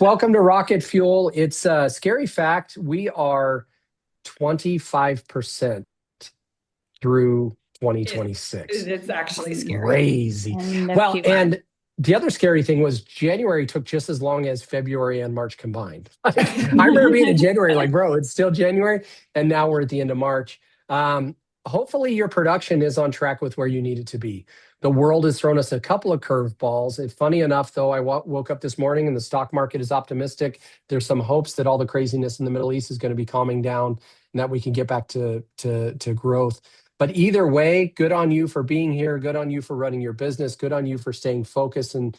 Welcome to Rocket Fuel. It's a scary fact. We are 25% through It, 2026. it's actually scary. Crazy. In a Well, few months. and the other scary thing was January took just as long as February and March combined. I remember being in January, like, bro, it's still January. And now we're at the end of March. Hopefully your production is on track with where you need it to be. The world has thrown us a couple of curveballs. It's funny enough, though, I woke up this morning and the stock market is optimistic. There's some hopes that all the craziness in the Middle East is going to be calming down and that we can get back to growth. But either way, good on you for being here. Good on you for running your business. Good on you for staying focused and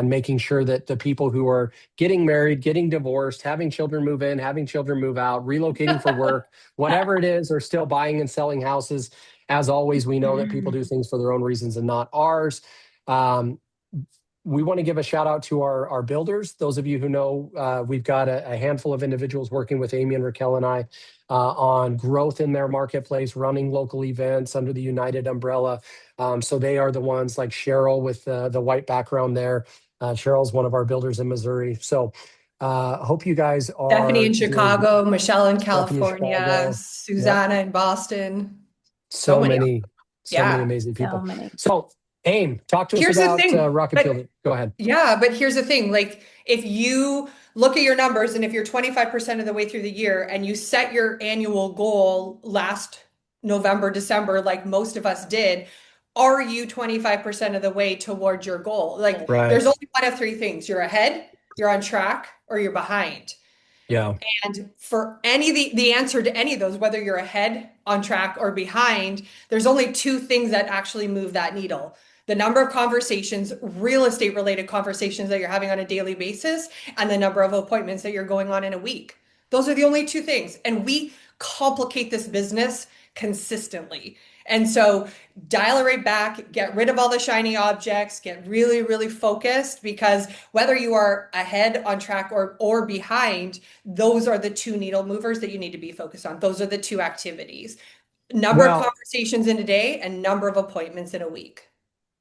making sure that the people who are getting married, getting divorced, having children move in, having children move out, relocating for work, whatever it is, are still buying and selling houses. As always, we know that people do things for their own reasons and not ours. We want to give a shout out to our builders. Those of you who know, we've got a handful of individuals working with Amy and Raquel and I on growth in their marketplace, running local events under the United umbrella. So they are the ones like Cheryl with the white background there. Cheryl's one of our builders in Missouri. So hope you guys are. Stephanie in Chicago, Michelle in Stephanie in California, Chicago. Susanna in Boston. So many Yeah. amazing people. So many. So Aim, talk to us Here's the about thing, Rocket but Fuel. Go ahead. yeah, but here's the thing. Like, if you look at your numbers and if you're 25% of the way through the year and you set your annual goal last November, December, like most of us did, are you 25% of the way towards your goal? Like, Right. there's only one of three things: you're ahead, you're on track, or you're behind. Yeah. And for any of the answer to any of those, whether you're ahead, on track, or behind, there's only two things that actually move that needle: the number of conversations, real estate related conversations that you're having on a daily basis, and the number of appointments that you're going on in a week. Those are the only two things. And we complicate this business consistently. And so dial it right back, get rid of all the shiny objects, get really, really focused, because whether you are ahead, on track, or behind, those are the two needle movers that you need to be focused on. Those are the two activities: number of conversations in a day and number of appointments in a week.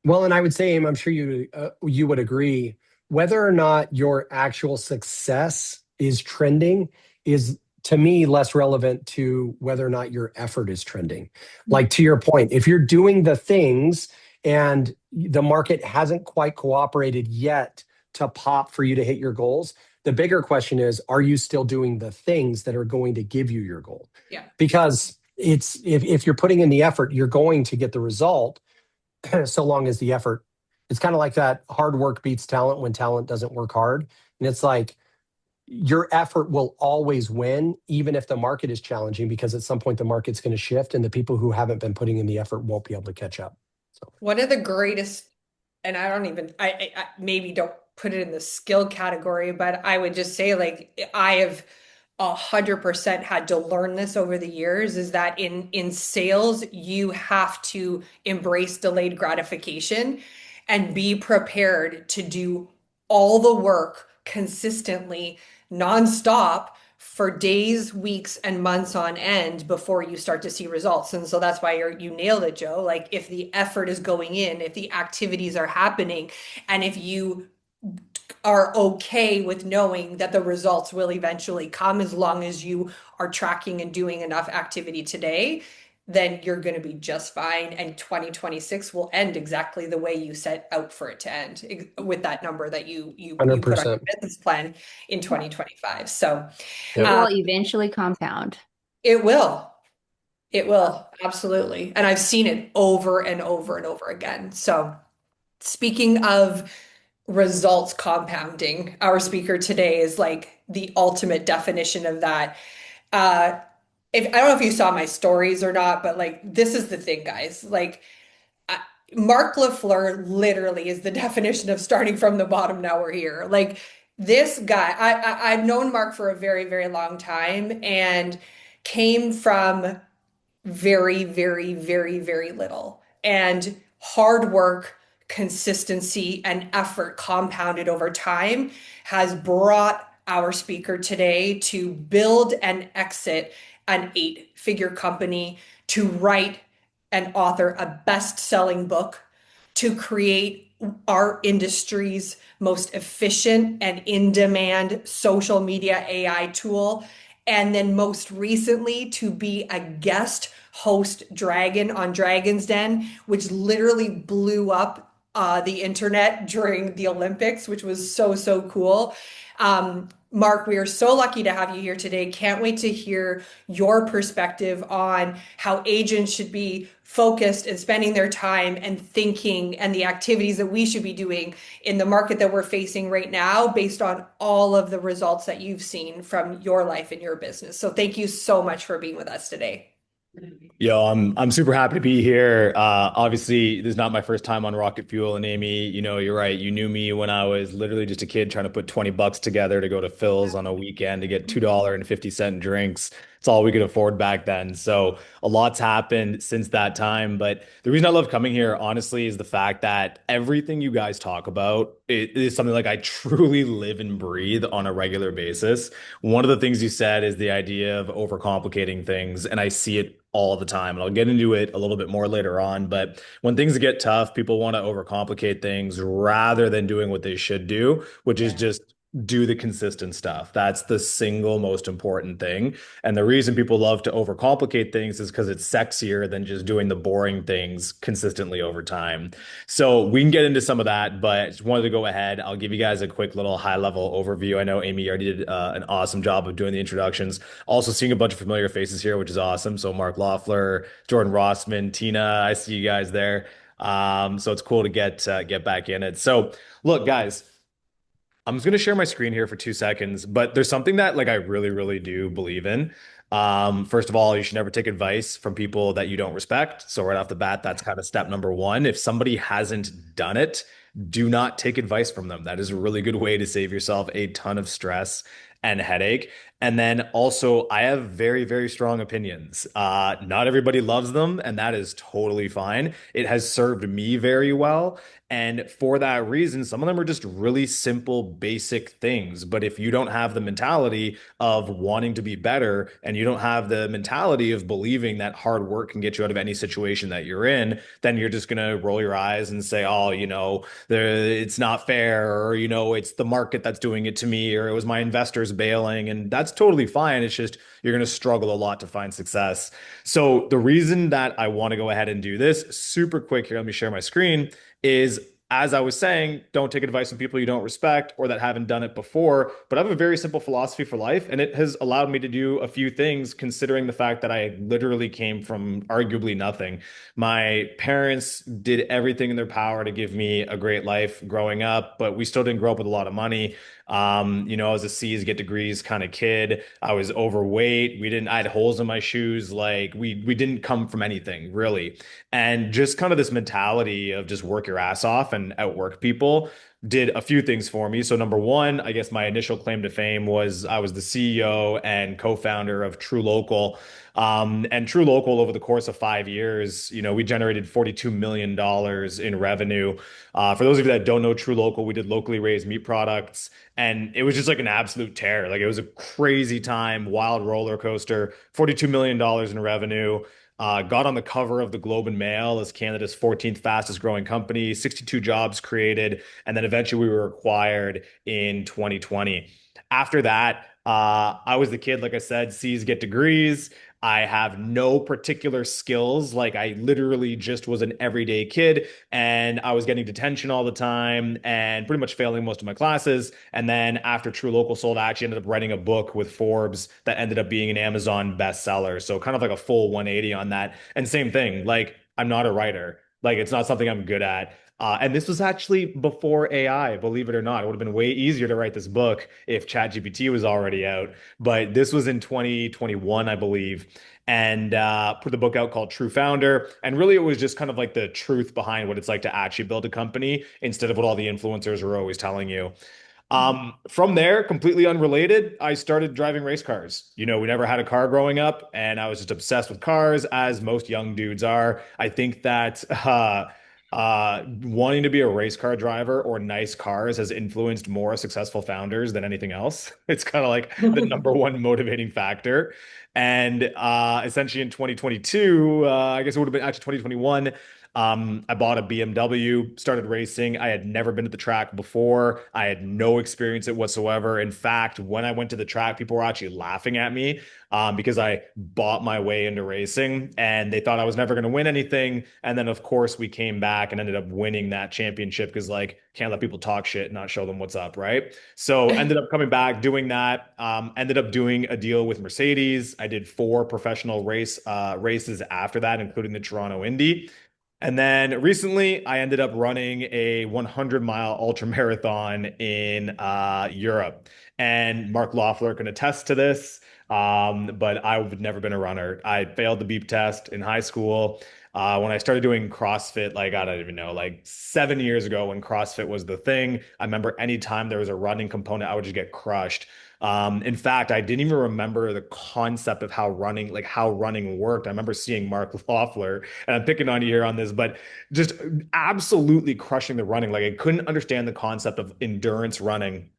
Well, and I would say, Aim, I'm sure you would agree, whether or not your actual success is trending is, to me, less relevant to whether or not your effort is trending. Like, to your point, if you're doing the things and the market hasn't quite cooperated yet to pop for you to hit your goals, the bigger question is, are you still doing the things that are going to give you your goal? Yeah. Because it's if you're putting in the effort, you're going to get the result. So long as the effort, it's kind of like that hard work beats talent when talent doesn't work hard. And it's like your effort will always win, even if the market is challenging, because at some point the market's going to shift and the people who haven't been putting in the effort won't be able to catch up. So one of the greatest, and I don't even, I maybe don't put it in the skill category, but I would just say, like, I have 100% had to learn this over the years, is that in sales, you have to embrace delayed gratification and be prepared to do all the work consistently, nonstop, for days, weeks, and months on end before you start to see results. And so that's why you nailed it, Joe. Like, if the effort is going in, if the activities are happening, and if you are okay with knowing that the results will eventually come, as long as you are tracking and doing enough activity today, then you're going to be just fine. And 2026 will end exactly the way you set out for it to end, with that number that you put on your 100%. business plan in 2025. So it will eventually compound. It will. It will, absolutely. And I've seen it over and over and over again. So speaking of results compounding, our speaker today is like the ultimate definition of that. If I don't know if you saw my stories or not, but like, this is the thing, guys. Like, Marc Lafleur literally is the definition of starting from the bottom. Now we're here. Like, this guy, I've known Marc for a very, very long time, and came from very, very, very, very little. And hard work, consistency, and effort compounded over time has brought our speaker today to build and exit an 8-figure company, to write and author a best-selling book, to create our industry's most efficient and in-demand social media AI tool. And then most recently to be a guest host dragon on Dragon's Den, which literally blew up the internet during the Olympics, which was so, so cool. Marc, we are so lucky to have you here today. Can't wait to hear your perspective on how agents should be focused and spending their time and thinking and the activities that we should be doing in the market that we're facing right now based on all of the results that you've seen from your life and your business. So thank you so much for being with us today. Yo, I'm super happy to be here. Obviously, this is not my first time on Rocket Fuel, and Amy, you're right. You knew me when I was literally just a kid trying to put 20 bucks together to go to Phil's on a weekend to get $2.50 drinks. It's all we could afford back then. So a lot's happened since that time. But the reason I love coming here, honestly, is the fact that everything you guys talk about is something like I truly live and breathe on a regular basis. One of the things you said is the idea of overcomplicating things, and I see it all the time. And I'll get into it a little bit more later on. But when things get tough, people want to overcomplicate things rather than doing what they should do, which is just do the consistent stuff. That's the single most important thing. And the reason people love to overcomplicate things is because it's sexier than just doing the boring things consistently over time. So we can get into some of that, but just wanted to go ahead. I'll give you guys a quick little high level overview. I know Amy already did an awesome job of doing the introductions. Also seeing a bunch of familiar faces here, which is awesome. So Marc Lafleur, Jordan Rossman, Tina, I see you guys there. So it's cool to get back in it. So look, guys. I'm just gonna share my screen here for 2 seconds, but there's something that like I really, really do believe in. First of all, you should never take advice from people that you don't respect. So right off the bat, that's kind of step number one. If somebody hasn't done it, do not take advice from them. That is a really good way to save yourself a ton of stress and headache. And then also, I have very, very strong opinions. Not everybody loves them, and that is totally fine. It has served me very well. And for that reason, some of them are just really simple, basic things. But if you don't have the mentality of wanting to be better and you don't have the mentality of believing that hard work can get you out of any situation that you're in, then you're just going to roll your eyes and say, oh, it's not fair, or, it's the market that's doing it to me, or it was my investors bailing. And that's totally fine. It's just you're going to struggle a lot to find success. So the reason that I want to go ahead and do this super quick here, let me share my screen, is as I was saying, don't take advice from people you don't respect or that haven't done it before. But I have a very simple philosophy for life, and it has allowed me to do a few things considering the fact that I literally came from arguably nothing. My parents did everything in their power to give me a great life growing up, but we still didn't grow up with a lot of money. I was a C's get degrees kind of kid. I was overweight. I had holes in my shoes. Like we didn't come from anything really. And just kind of this mentality of just work your ass off and outwork people did a few things for me. So number one, I guess my initial claim to fame was I was the CEO and co-founder of True Local. And True Local over the course of 5 years, we generated $42 million in revenue. For those of you that don't know True Local, we did locally raised meat products, and it was just like an absolute tear. Like it was a crazy time, wild roller coaster, $42 million in revenue. Got on the cover of the Globe and Mail as Canada's 14th fastest growing company, 62 jobs created, and then eventually we were acquired in 2020. After that, I was the kid, like I said, C's get degrees. I have no particular skills. Like I literally just was an everyday kid and I was getting detention all the time and pretty much failing most of my classes. And then after True Local sold, I actually ended up writing a book with Forbes that ended up being an Amazon bestseller. So kind of like a full 180 on that. And same thing, like I'm not a writer. Like it's not something I'm good at. And this was actually before AI, believe it or not. It would have been way easier to write this book if ChatGPT was already out. But this was in 2021, I believe, and put the book out called True Founder. And really, it was just kind of like the truth behind what it's like to actually build a company instead of what all the influencers were always telling you. From there, completely unrelated, I started driving race cars. We never had a car growing up, and I was just obsessed with cars, as most young dudes are. I think that wanting to be a race car driver or nice cars has influenced more successful founders than anything else. It's kind of like the number one motivating factor. And essentially in 2022, I guess it would have been actually 2021. I bought a BMW, started racing. I had never been to the track before. I had no experience it whatsoever. In fact, when I went to the track, people were actually laughing at me because I bought my way into racing and they thought I was never going to win anything. And then, of course, we came back and ended up winning that championship because, like, can't let people talk shit and not show them what's up, right? So, ended up coming back doing that. Ended up doing a deal with Mercedes. I did 4 professional races after that, including the Toronto Indy. And then recently, I ended up running a 100-mile ultra marathon in Europe. And Marc Lafleur can attest to this. But I've never been a runner. I failed the beep test in high school. When I started doing CrossFit, like I don't even know, like 7 years ago when CrossFit was the thing, I remember anytime there was a running component, I would just get crushed. In fact, I didn't even remember the concept of how running worked. I remember seeing Marc Loeffler, and I'm picking on you here on this, but just absolutely crushing the running. Like I couldn't understand the concept of endurance running.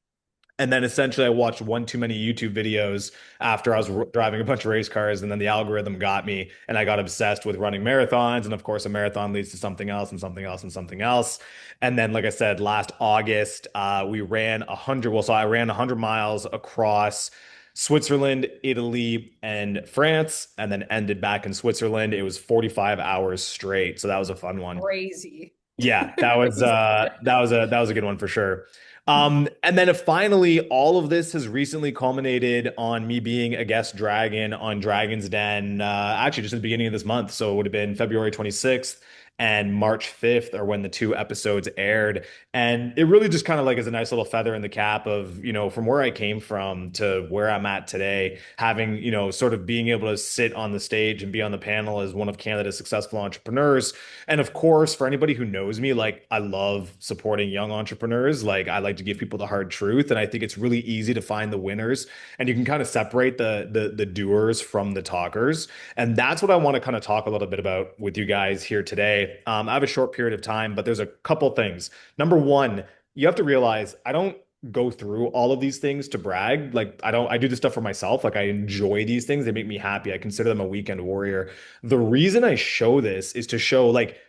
And then essentially, I watched one too many YouTube videos after I was driving a bunch of race cars, and then the algorithm got me, and I got obsessed with running marathons. And of course, a marathon leads to something else, and something else, and something else. And then, like I said, last August, we ran 100. Well, so I ran 100 miles across Switzerland, Italy, and France, and then ended back in Switzerland. It was 45 hours straight, so that was a fun one. Crazy. Yeah, that was a good one for sure. And then finally, all of this has recently culminated on me being a guest dragon on Dragon's Den, actually just at the beginning of this month. So it would have been February 26th and March 5th are when the 2 episodes aired. And it really just kind of like is a nice little feather in the cap of, from where I came from to where I'm at today, having, sort of being able to sit on the stage and be on the panel as one of Canada's successful entrepreneurs. And of course, for anybody who knows me, like I love supporting young entrepreneurs. Like I like to give people the hard truth. And I think it's really easy to find the winners and you can kind of separate the doers from the talkers. And that's what I want to kind of talk a little bit about with you guys here today. I have a short period of time, but there's a couple things. Number one, you have to realize I don't go through all of these things to brag. Like I do this stuff for myself. Like I enjoy these things. They make me happy. I consider them a weekend warrior. The reason I show this is to show like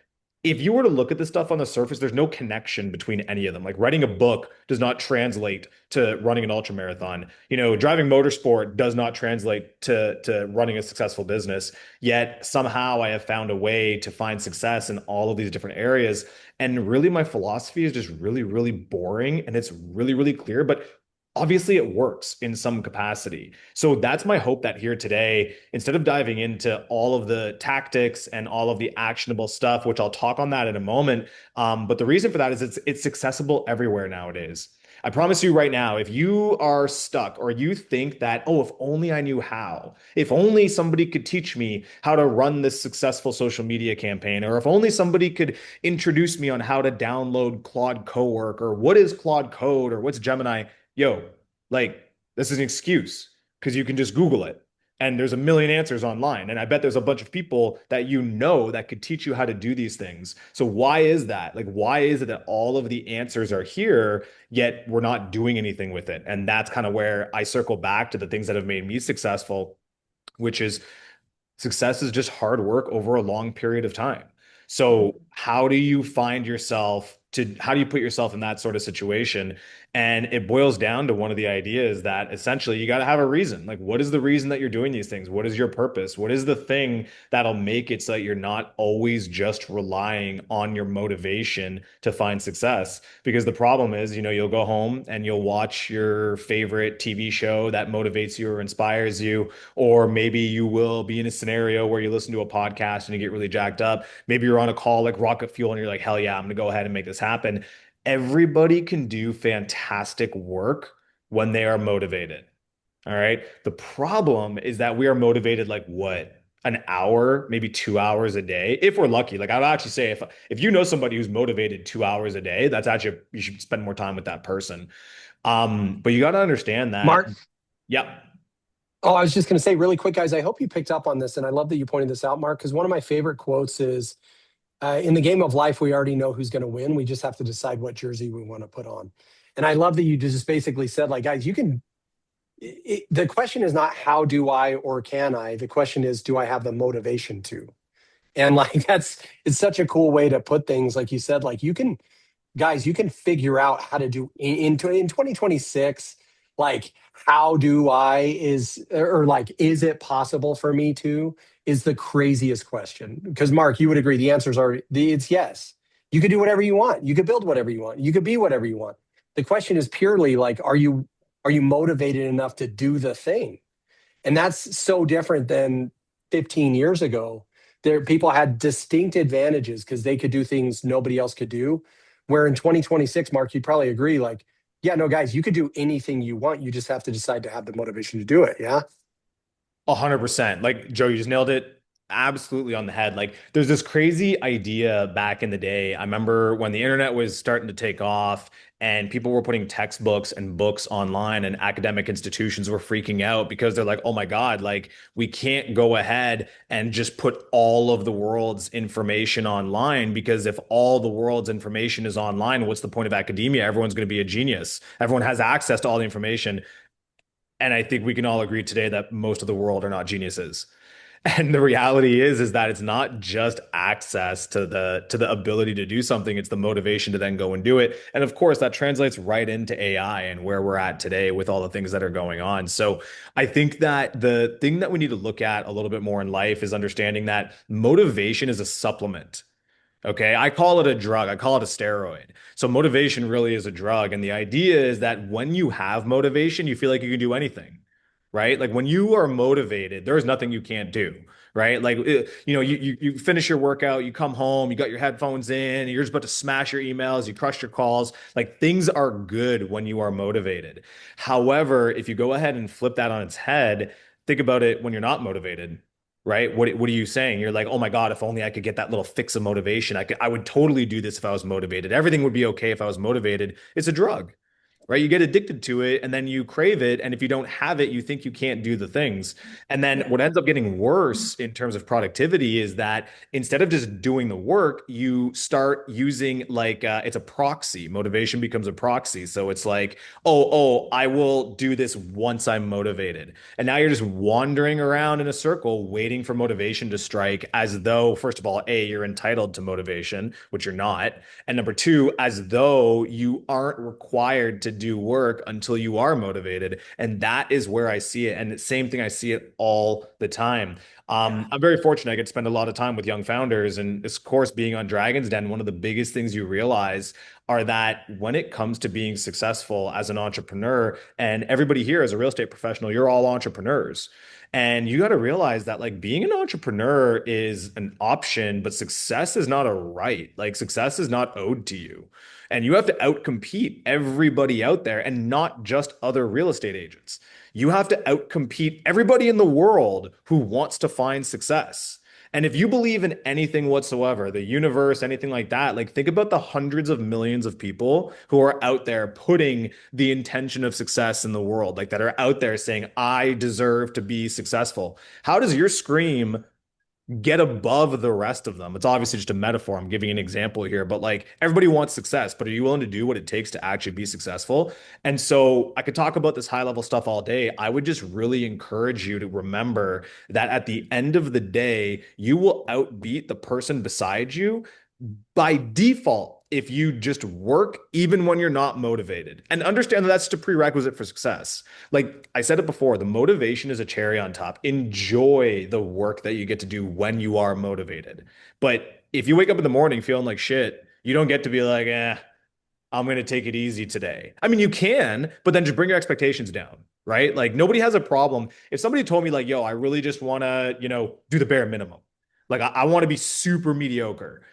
if you were to look at this stuff on the surface, there's no connection between any of them. Like writing a book does not translate to running an ultra marathon. Driving motorsport does not translate to running a successful business. Yet somehow I have found a way to find success in all of these different areas. And really, my philosophy is just really, really boring and it's really, really clear. But obviously it works in some capacity. So that's my hope that here today, instead of diving into all of the tactics and all of the actionable stuff, which I'll talk on that in a moment. But the reason for that is it's accessible everywhere nowadays. I promise you right now, if you are stuck or you think that, oh, if only I knew how, if only somebody could teach me how to run this successful social media campaign, or if only somebody could introduce me on how to download Claude Cowork, or what is Claude Code, or what's Gemini, yo, like this is an excuse because you can just Google it and there's a million answers online. And I bet there's a bunch of people that that could teach you how to do these things. So why is that? Like, why is it that all of the answers are here, yet we're not doing anything with it? And that's kind of where I circle back to the things that have made me successful, which is success is just hard work over a long period of time. So how do you how do you put yourself in that sort of situation? And it boils down to one of the ideas that essentially you got to have a reason. Like, what is the reason that you're doing these things? What is your purpose? What is the thing that'll make it so that you're not always just relying on your motivation to find success? Because the problem is, you'll go home and you'll watch your favorite TV show that motivates you or inspires you, or maybe you will be in a scenario where you listen to a podcast and you get really jacked up. Maybe you're on a call like RocketFuel and you're like, hell yeah, I'm going to go ahead and make this happen. Everybody can do fantastic work when they are motivated. All right. The problem is that we are motivated like what? An hour, maybe 2 hours a day, if we're lucky. Like I'd actually say if you know somebody who's motivated 2 hours a day, that's actually you should spend more time with that person. But you got to understand that. Marc. Yep. Oh, I was just going to say really quick, guys, I hope you picked up on this. And I love that you pointed this out, Marc, because one of my favorite quotes is, in the game of life, we already know who's going to win. We just have to decide what jersey we want to put on. And I love that you just basically said, like, guys, the question is not how do I or can I? The question is, do I have the motivation to? And like, it's such a cool way to put things. Like you said, like guys, you can figure out how to do in 2026, like, how do I is, or like, is it possible for me to, is the craziest question. Because Marc, you would agree the answers are, it's yes. You could do whatever you want. You could build whatever you want. You could be whatever you want. The question is purely like, are you motivated enough to do the thing? And that's so different than 15 years ago. There, people had distinct advantages because they could do things nobody else could do. Where in 2026, Marc, you'd probably agree, like, yeah, no, guys, you could do anything you want. You just have to decide to have the motivation to do it. Yeah. 100%. Like Joe, you just nailed it absolutely on the head. Like there's this crazy idea back in the day. I remember when the internet was starting to take off and people were putting textbooks and books online and academic institutions were freaking out because they're like, oh my God, like we can't go ahead and just put all of the world's information online because if all the world's information is online, what's the point of academia? Everyone's going to be a genius. Everyone has access to all the information. And I think we can all agree today that most of the world are not geniuses. And the reality is that it's not just access to the ability to do something, it's the motivation to then go and do it. And of course, that translates right into AI and where we're at today with all the things that are going on. So I think that the thing that we need to look at a little bit more in life is understanding that motivation is a supplement. Okay, I call it a drug. I call it a steroid. So motivation really is a drug. And the idea is that when you have motivation, you feel like you can do anything, right? Like when you are motivated, there is nothing you can't do, right? Like you finish your workout, you come home, you got your headphones in, you're just about to smash your emails, you crush your calls. Like things are good when you are motivated. However, if you go ahead and flip that on its head, think about it when you're not motivated, right? What are you saying? You're like, oh my God, if only I could get that little fix of motivation. I would totally do this if I was motivated. Everything would be okay if I was motivated. It's a drug, right? You get addicted to it and then you crave it. And if you don't have it, you think you can't do the things. And then what ends up getting worse in terms of productivity is that instead of just doing the work, you start using like it's a proxy. Motivation becomes a proxy. So it's like, I will do this once I'm motivated. And now you're just wandering around in a circle waiting for motivation to strike as though, first of all, A, you're entitled to motivation, which you're not. And number two, as though you aren't required to do work until you are motivated. And that is where I see it. And the same thing, I see it all the time. I'm very fortunate. I get to spend a lot of time with young founders. And of course, being on Dragon's Den, one of the biggest things you realize are that when it comes to being successful as an entrepreneur, and everybody here as a real estate professional, you're all entrepreneurs. And you got to realize that like being an entrepreneur is an option, but success is not a right. Like success is not owed to you. And you have to outcompete everybody out there and not just other real estate agents. You have to outcompete everybody in the world who wants to find success. And if you believe in anything whatsoever, the universe, anything like that, like think about the hundreds of millions of people who are out there putting the intention of success in the world, like that are out there saying, I deserve to be successful. How does your scream get above the rest of them? It's obviously just a metaphor. I'm giving an example here, but like everybody wants success, but are you willing to do what it takes to actually be successful? And so I could talk about this high level stuff all day. I would just really encourage you to remember that at the end of the day, you will outbeat the person beside you by default if you just work even when you're not motivated, and understand that that's just a prerequisite for success. Like I said it before, the motivation is a cherry on top. Enjoy the work that you get to do when you are motivated. But if you wake up in the morning feeling like shit, you don't get to be like, I'm going to take it easy today. I mean, you can, but then just bring your expectations down, right? Like nobody has a problem. If somebody told me like, yo, I really just want to, do the bare minimum. Like I want to be super mediocre.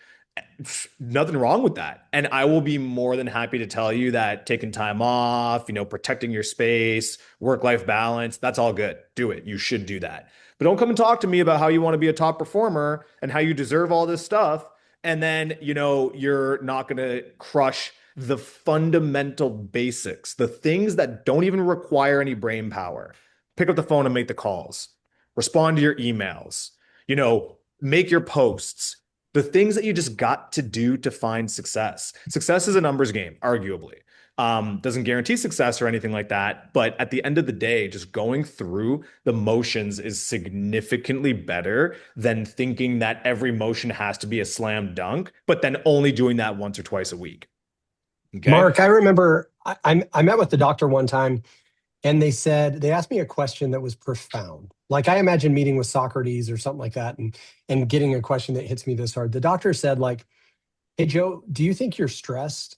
Nothing wrong with that. And I will be more than happy to tell you that taking time off, protecting your space, work-life balance, that's all good. Do it. You should do that. But don't come and talk to me about how you want to be a top performer and how you deserve all this stuff. And then, you're not going to crush the fundamental basics, the things that don't even require any brain power. Pick up the phone and make the calls, respond to your emails, make your posts, the things that you just got to do to find success. Success is a numbers game, arguably. Doesn't guarantee success or anything like that. But at the end of the day, just going through the motions is significantly better than thinking that every motion has to be a slam dunk, but then only doing that once or twice a week. Okay. Marc, I remember I met with the doctor one time, and they asked me a question that was profound. Like, I imagine meeting with Socrates or something like that, and getting a question that hits me this hard. The doctor said, like, "Hey, Joe, do you think you're stressed?"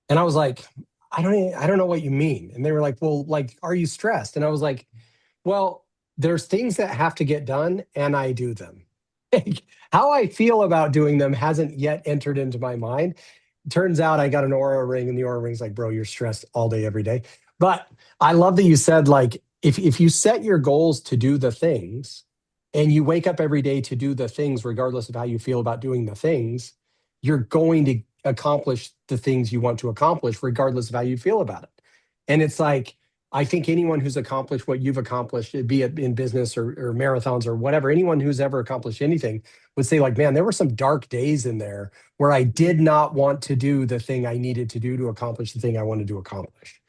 And I was like, I don't know what you mean. And they were like, "Well, like, are you stressed?" And I was like, "Well, there's things that have to get done, and I do them. How I feel about doing them hasn't yet entered into my mind." Turns out I got an Aura ring, and the Aura ring's like, "Bro, you're stressed all day, every day." But I love that you said, like, if you set your goals to do the things, and you wake up every day to do the things, regardless of how you feel about doing the things, you're going to accomplish the things you want to accomplish, regardless of how you feel about it. And it's like, I think anyone who's accomplished what you've accomplished, be it in business or marathons or whatever, anyone who's ever accomplished anything would say, like, man, there were some dark days in there where I did not want to do the thing I needed to do to accomplish the thing I wanted to accomplish.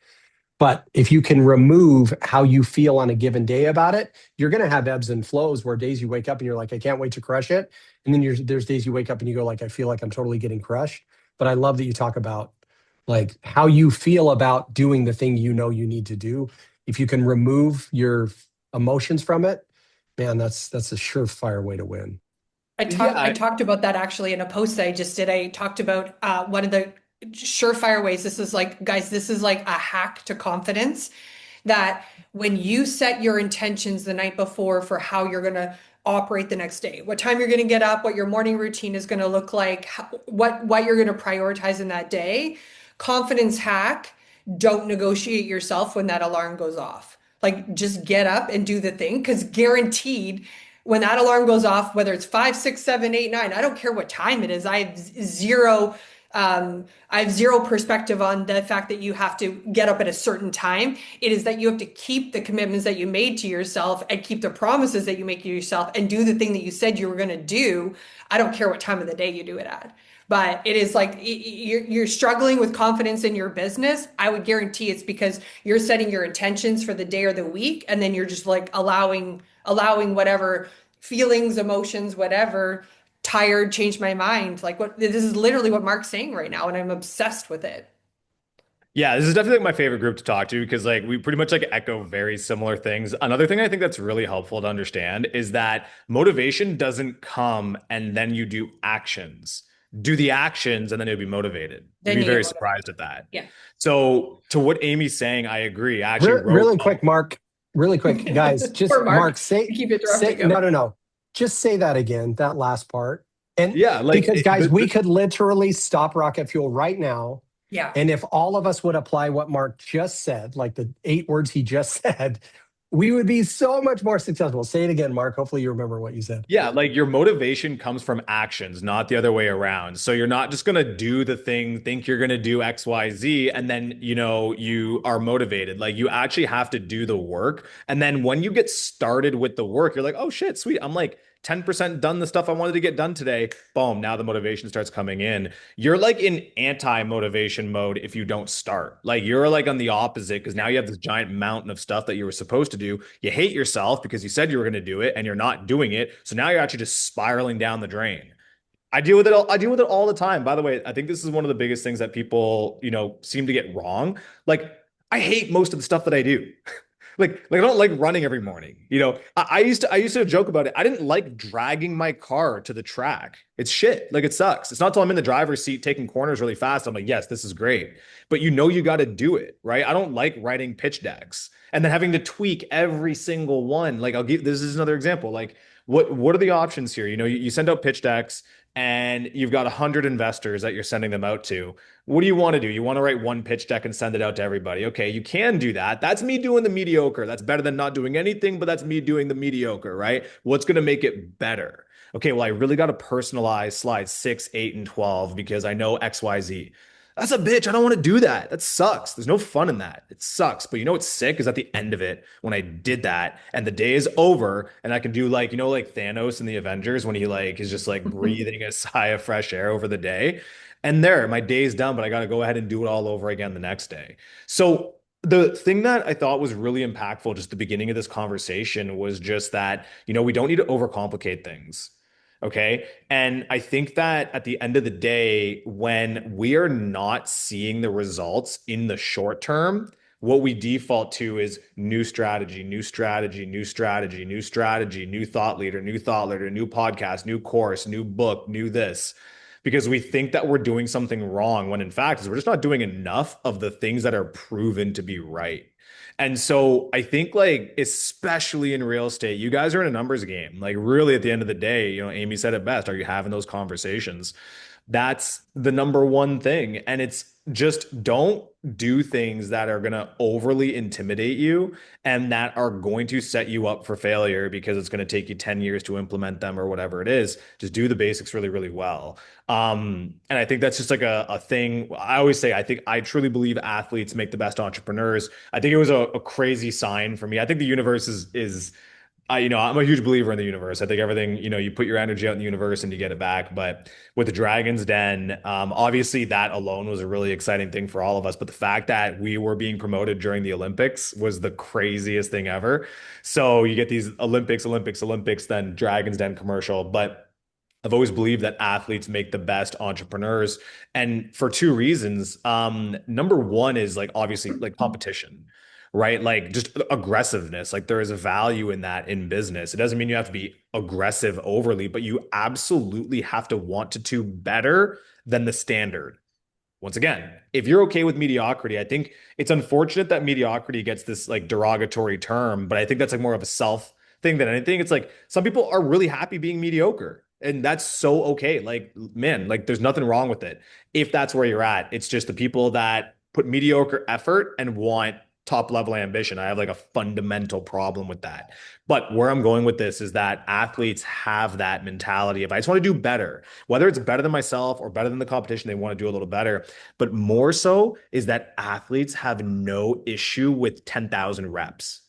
But if you can remove how you feel on a given day about it, you're going to have ebbs and flows where days you wake up and you're like, I can't wait to crush it. And then there's days you wake up and you go, like, I feel like I'm totally getting crushed. But I love that you talk about, like, how you feel about doing the thing you know you need to do. If you can remove your emotions from it, man, that's a surefire way to win. I talked about that actually in a post that I just did. I talked about one of the surefire ways. This is like, guys, this is like a hack to confidence, that when you set your intentions the night before for how you're going to operate the next day, what time you're going to get up, what your morning routine is going to look like, what you're going to prioritize in that day. Confidence hack: don't negotiate yourself when that alarm goes off. Like, just get up and do the thing, because guaranteed, when that alarm goes off, whether it's 5, 6, 7, 8, 9, I don't care what time it is. I have zero perspective on the fact that you have to get up at a certain time. It is that you have to keep the commitments that you made to yourself and keep the promises that you make to yourself and do the thing that you said you were going to do. I don't care what time of the day you do it at. But it is like, you're struggling with confidence in your business. I would guarantee it's because you're setting your intentions for the day or the week, and then you're just like allowing whatever feelings, emotions, whatever, tired, change my mind. Like, this is literally what Marc's saying right now, and I'm obsessed with it. Yeah, this is definitely like my favorite group to talk to, because like we pretty much like echo very similar things. Another thing I think that's really helpful to understand is that motivation doesn't come and then you do actions. Do the actions and then you'll be motivated. You'd Then be you very get surprised at that. Yeah. So to what Amy's saying, I agree. I actually wrote Really quick, Marc. Really quick, guys. Just Poor Marc. Marc, say Keep interrupting him. no. Just say that again, that last part. And yeah, like because, guys, we could literally stop Rocket Fuel right now. Yeah. And if all of us would apply what Marc just said, like the 8 words he just said, we would be so much more successful. Say it again, Marc. Hopefully you remember what you said. Yeah, like your motivation comes from actions, not the other way around. So you're not just going to do the thing, think you're going to do X, Y, Z, and then, you are motivated. Like, you actually have to do the work. And then when you get started with the work, you're like, oh shit, sweet. I'm like 10% done the stuff I wanted to get done today. Boom, now the motivation starts coming in. You're like in anti-motivation mode if you don't start. Like, you're like on the opposite, because now you have this giant mountain of stuff that you were supposed to do. You hate yourself because you said you were going to do it and you're not doing it. So now you're actually just spiraling down the drain. I deal with it all the time. By the way, I think this is one of the biggest things that people, seem to get wrong. Like, I hate most of the stuff that I do. Like I don't like running every morning. I used to joke about it. I didn't like dragging my car to the track. It's shit. Like, it sucks. It's not till I'm in the driver's seat taking corners really fast, I'm like, yes, this is great. But you got to do it, right? I don't like writing pitch decks and then having to tweak every single one. Like, this is another example. Like, what are the options here? You send out pitch decks and you've got 100 investors that you're sending them out to. What do you want to do? You want to write one pitch deck and send it out to everybody. Okay, you can do that. That's me doing the mediocre. That's better than not doing anything, but that's me doing the mediocre, right? What's going to make it better? Okay, well, I really got to personalize slides 6, 8, and 12 because I know XYZ. That's a bitch. I don't want to do that. That sucks. There's no fun in that. It sucks. But what's sick is at the end of it, when I did that and the day is over and I can do like Thanos in the Avengers when he like is just like breathing a sigh of fresh air over the day. And there, my day's done, but I got to go ahead and do it all over again the next day. So the thing that I thought was really impactful just the beginning of this conversation was just that, we don't need to overcomplicate things. Okay. And I think that at the end of the day, when we are not seeing the results in the short term, what we default to is new strategy, new strategy, new strategy, new strategy, new thought leader, new podcast, new course, new book, new this, because we think that we're doing something wrong when in fact we're just not doing enough of the things that are proven to be right. And so I think like especially in real estate, you guys are in a numbers game. Like really at the end of the day, Amy said it best. Are you having those conversations? That's the number one thing. And it's just don't do things that are going to overly intimidate you and that are going to set you up for failure because it's going to take you 10 years to implement them or whatever it is. Just do the basics really, really well. And I think that's just like a thing. I always say, I truly believe athletes make the best entrepreneurs. I think it was a crazy sign for me. I think the universe is I'm a huge believer in the universe. I think everything, you put your energy out in the universe and you get it back. But with the Dragon's Den, obviously that alone was a really exciting thing for all of us. But the fact that we were being promoted during the Olympics was the craziest thing ever. So you get these Olympics, then Dragon's Den commercial. But I've always believed that athletes make the best entrepreneurs, and for two reasons. Number one is like obviously like competition, right? Like just aggressiveness. Like there is a value in that in business. It doesn't mean you have to be aggressive overly, but you absolutely have to want to do better than the standard. Once again, if you're okay with mediocrity, I think it's unfortunate that mediocrity gets this like derogatory term, but I think that's like more of a self thing than anything. It's like some people are really happy being mediocre, and that's so okay. Like, man, like there's nothing wrong with it if that's where you're at. It's just the people that put mediocre effort and want top level ambition. I have like a fundamental problem with that. But where I'm going with this is that athletes have that mentality of I just want to do better, whether it's better than myself or better than the competition, they want to do a little better. But more so is that athletes have no issue with 10,000 reps.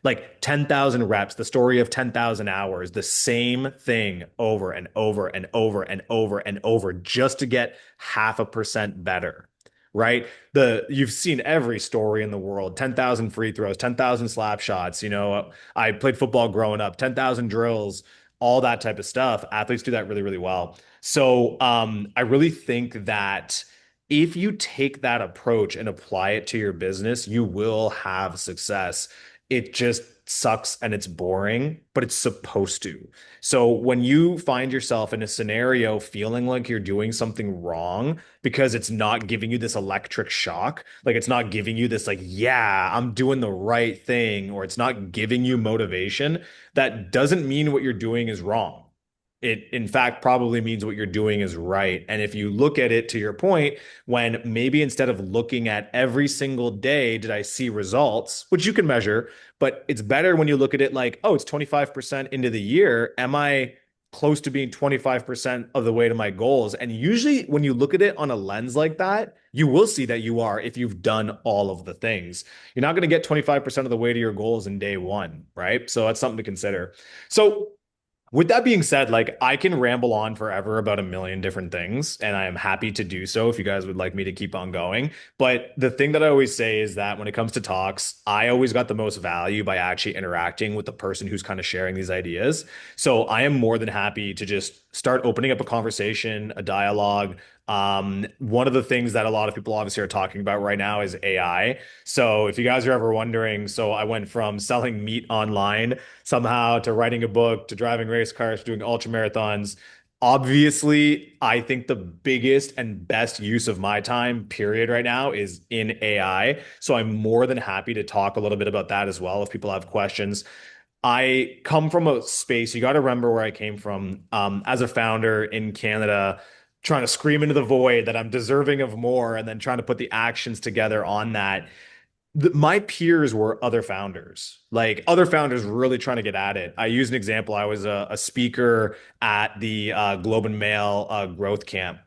Like 10,000 reps, the story of 10,000 hours, the same thing over and over and over and over and over just to get 0.5% better, right? You've seen every story in the world, 10,000 free throws, 10,000 slap shots. I played football growing up, 10,000 drills, all that type of stuff. Athletes do that really, really well. So I really think that if you take that approach and apply it to your business, you will have success. It just sucks and it's boring, but it's supposed to. So when you find yourself in a scenario feeling like you're doing something wrong because it's not giving you this electric shock, like it's not giving you this like, yeah, I'm doing the right thing, or it's not giving you motivation, that doesn't mean what you're doing is wrong. It, in fact, probably means what you're doing is right. And if you look at it to your point, when maybe instead of looking at every single day, did I see results, which you can measure, but it's better when you look at it like, oh, it's 25% into the year. Am I close to being 25% of the way to my goals? And usually when you look at it on a lens like that, you will see that you are if you've done all of the things. You're not going to get 25% of the way to your goals in day one, right? So that's something to consider. So with that being said, like I can ramble on forever about a million different things, and I am happy to do so if you guys would like me to keep on going. But the thing that I always say is that when it comes to talks, I always got the most value by actually interacting with the person who's kind of sharing these ideas. So I am more than happy to just start opening up a conversation, a dialogue. One of the things that a lot of people obviously are talking about right now is AI. So if you guys are ever wondering, so I went from selling meat online somehow to writing a book to driving race cars to doing ultra marathons. Obviously, I think the biggest and best use of my time, period, right now is in AI. So I'm more than happy to talk a little bit about that as well if people have questions. I come from a space, you got to remember where I came from as a founder in Canada, trying to scream into the void that I'm deserving of more and then trying to put the actions together on that. My peers were other founders, like other founders really trying to get at it. I use an example. I was a speaker at the Globe and Mail growth camp,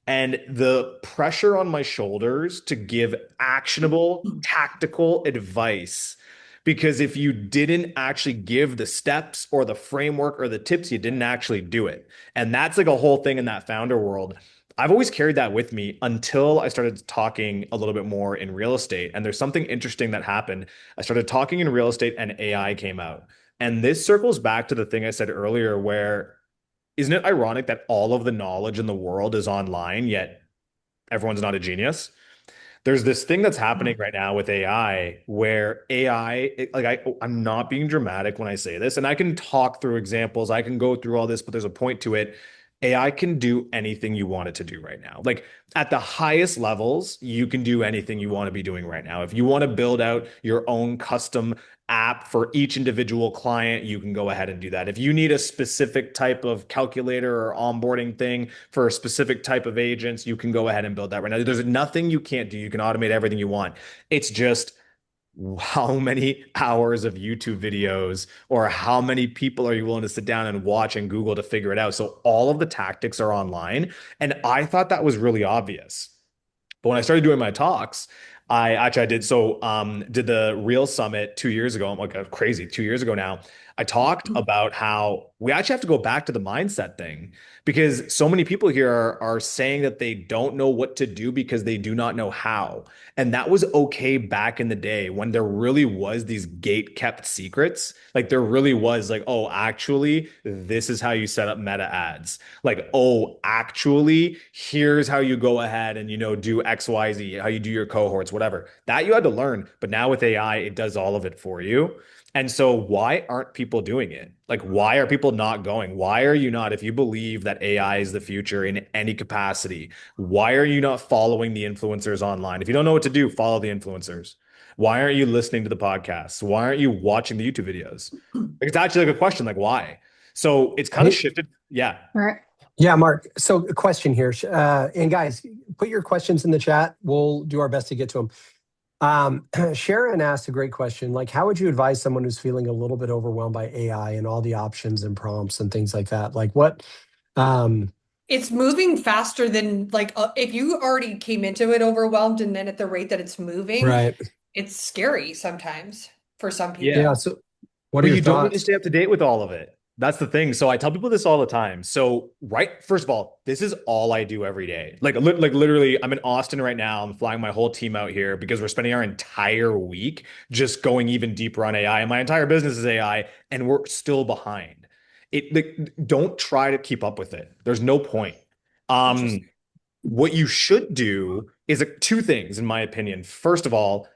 and the pressure on my shoulders to give actionable, tactical advice. Because if you didn't actually give the steps or the framework or the tips, you didn't actually do it. And that's like a whole thing in that founder world. I've always carried that with me until I started talking a little bit more in real estate. And there's something interesting that happened. I started talking in real estate and AI came out. And this circles back to the thing I said earlier, where isn't it ironic that all of the knowledge in the world is online, yet everyone's not a genius? There's this thing that's happening right now with AI where I'm not being dramatic when I say this, and I can talk through examples, I can go through all this, but there's a point to it. AI can do anything you want it to do right now. Like at the highest levels, you can do anything you want to be doing right now. If you want to build out your own custom app for each individual client, you can go ahead and do that. If you need a specific type of calculator or onboarding thing for a specific type of agents, you can go ahead and build that right now. There's nothing you can't do. You can automate everything you want. It's just how many hours of YouTube videos or how many people are you willing to sit down and watch and Google to figure it out? So all of the tactics are online. And I thought that was really obvious. But when I started doing my talks, I did the Real Summit 2 years ago. I'm like crazy, 2 years ago now. I talked about how we actually have to go back to the mindset thing because so many people here are saying that they don't know what to do because they do not know how. And that was okay back in the day when there really was these gate kept secrets. Like there really was like, oh, actually, this is how you set up meta ads. Like, oh, actually, here's how you go ahead and, do XYZ, how you do your cohorts, whatever. That you had to learn. But now with AI, it does all of it for you. And so why aren't people doing it? Like, why are people not going? Why are you not, if you believe that AI is the future in any capacity, why are you not following the influencers online? If you don't know what to do, follow the influencers. Why aren't you listening to the podcasts? Why aren't you watching the YouTube videos? Like, it's actually like a question, like why? So it's kind of shifted. Yeah. Right. Yeah, Marc. So a question here. And guys, put your questions in the chat. We'll do our best to get to them. Sharon asked a great question. Like, how would you advise someone who's feeling a little bit overwhelmed by AI and all the options and prompts and things like that? Like what? It's moving faster than if you already came into it overwhelmed and then at the rate that it's moving, Right. it's scary sometimes for some people. Yeah. So what are your you don't need to thoughts? stay up to date with all of it. That's the thing. So I tell people this all the time. So, right, first of all, this is all I do every day. Like literally, I'm in Austin right now. I'm flying my whole team out here because we're spending our entire week just going even deeper on AI. And my entire business is AI, and we're still behind. Don't try to keep up with it. There's no point. What you should do is two things, in my opinion. First of all,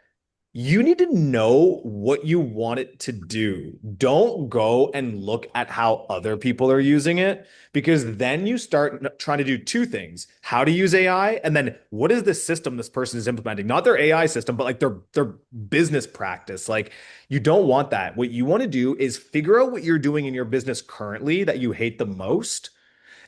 you need to know what you want it to do. Don't go and look at how other people are using it, because then you start trying to do two things: how to use AI, and then what is the system this person is implementing? Not their AI system, but like their business practice. Like, you don't want that. What you want to do is figure out what you're doing in your business currently that you hate the most,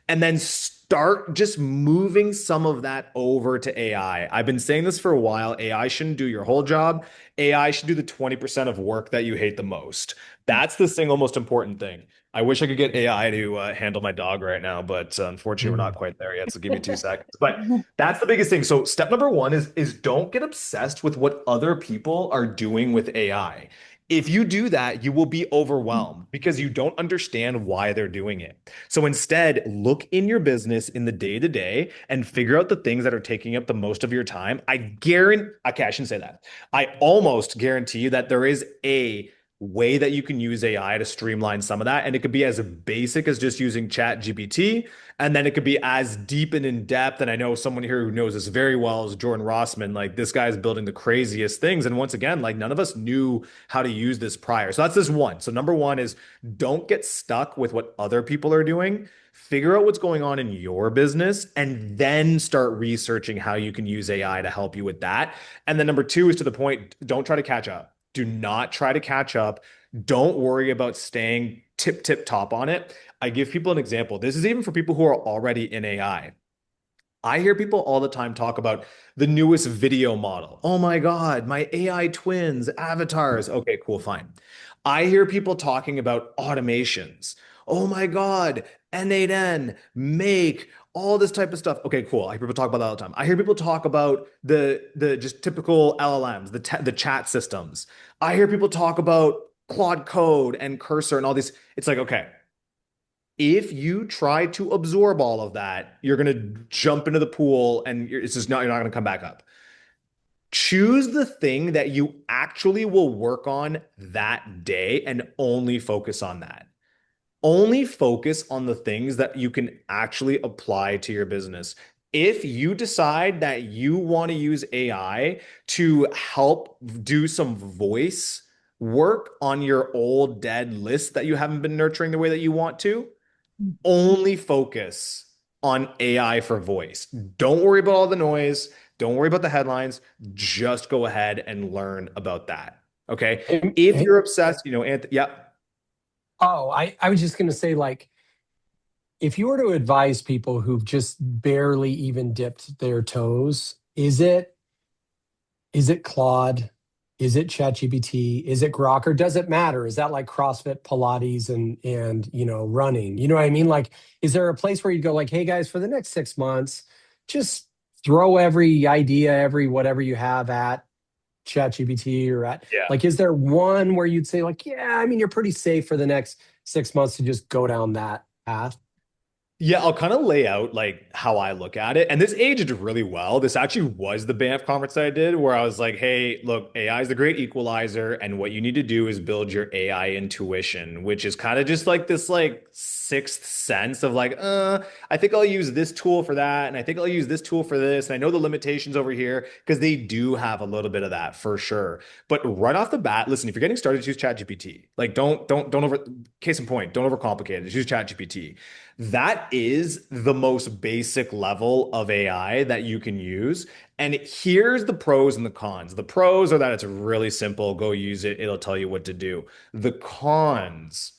and then start just moving some of that over to AI. I've been saying this for a while. AI shouldn't do your whole job. AI should do the 20% of work that you hate the most. That's the single most important thing. I wish I could get AI to handle my dog right now, but unfortunately, we're not quite there yet. So give me 2 seconds. But that's the biggest thing. So step number one is don't get obsessed with what other people are doing with AI. If you do that, you will be overwhelmed because you don't understand why they're doing it. So instead, look in your business in the day to day and figure out the things that are taking up the most of your time. Okay, I shouldn't say that. I almost guarantee you that there is a way that you can use AI to streamline some of that. And it could be as basic as just using Chat GPT. And then it could be as deep and in depth. And I know someone here who knows this very well is Jordan Rossman. Like, this guy is building the craziest things. And once again, like, none of us knew how to use this prior. So that's this one. So number one is don't get stuck with what other people are doing. Figure out what's going on in your business and then start researching how you can use AI to help you with that. And then number two is, to the point, don't try to catch up. Do not try to catch up. Don't worry about staying tip top on it. I give people an example. This is even for people who are already in AI. I hear people all the time talk about the newest video model. Oh my God, my AI twins, avatars. Okay, cool, fine. I hear people talking about automations. Oh my God, N8N, make, all this type of stuff. Okay, cool. I hear people talk about that all the time. I hear people talk about the just typical LLMs, the chat systems. I hear people talk about Claude Code and Cursor and all these. It's like, okay, If you try to absorb all of that, you're going to jump into the pool and you're not going to come back up. Choose the thing that you actually will work on that day and only focus on that. Only focus on the things that you can actually apply to your business. If you decide that you want to use AI to help do some voice work on your old dead list that you haven't been nurturing the way that you want to, only focus on AI for voice. Don't worry about all the noise. Don't worry about the headlines. Just go ahead and learn about that. Okay. If you're obsessed, Anthony, yeah. Oh, I was just going to say, like, if you were to advise people who've just barely even dipped their toes, is it Claude? Is it ChatGPT? Is it Grok? Or does it matter? Is that like CrossFit, Pilates, and running? You know what I mean? Like, is there a place where you go like, hey guys, for the next 6 months, just throw every idea, every whatever you have at ChatGPT or at Yeah. like, is there one where you'd say like, yeah, I mean, you're pretty safe for the next 6 months to just go down that path? Yeah, I'll kind of lay out like how I look at it. And this aged really well. This actually was the Banff conference that I did where I was like, hey, look, AI is the great equalizer. And what you need to do is build your AI intuition, which is kind of just like this like sixth sense of like, I think I'll use this tool for that. And I think I'll use this tool for this. And I know the limitations over here because they do have a little bit of that for sure. But right off the bat, listen, if you're getting started, use ChatGPT. Like don't over case in point, don't overcomplicate it. Just use ChatGPT. That is the most basic level of AI that you can use. And here's the pros and the cons. The pros are that it's really simple. Go use it. It'll tell you what to do. The cons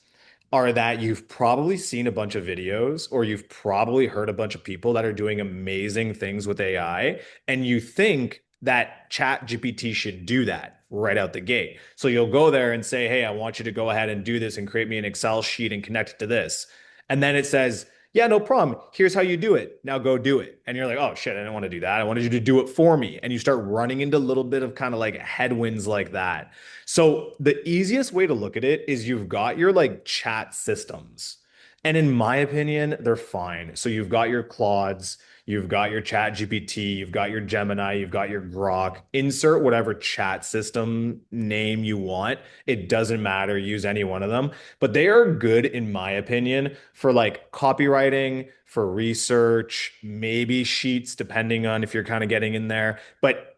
are that you've probably seen a bunch of videos or you've probably heard a bunch of people that are doing amazing things with AI, and you think that Chat GPT should do that right out the gate. So you'll go there and say, hey, I want you to go ahead and do this and create me an Excel sheet and connect it to this. And then it says, yeah, no problem. Here's how you do it. Now go do it. And you're like, oh shit, I didn't want to do that. I wanted you to do it for me. And you start running into a little bit of kind of like headwinds like that. So the easiest way to look at it is you've got your like chat systems. And in my opinion, they're fine. So you've got your Claudes, you've got your Chat GPT, you've got your Gemini, you've got your Grok. Insert whatever chat system name you want. It doesn't matter. Use any one of them. But they are good, in my opinion, for like copywriting, for research, maybe sheets, depending on if you're kind of getting in there. But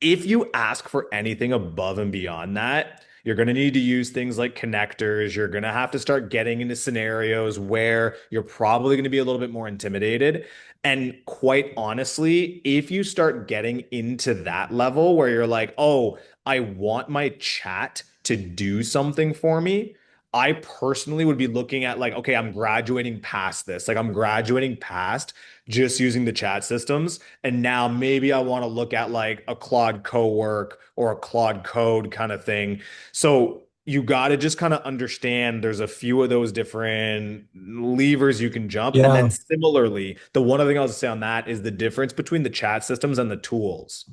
if you ask for anything above and beyond that, you're going to need to use things like connectors. You're going to have to start getting into scenarios where you're probably going to be a little bit more intimidated. And quite honestly, if you start getting into that level where you're like, oh, I want my chat to do something for me, I personally would be looking at like, okay, I'm graduating past this. Like I'm graduating past just using the chat systems. And now maybe I want to look at like a Claude Cowork or a Claude Code kind of thing. So you got to just kind of understand there's a few of those different levers you can jump. And then Yeah. similarly, the one other thing I'll say on that is the difference between the chat systems and the tools.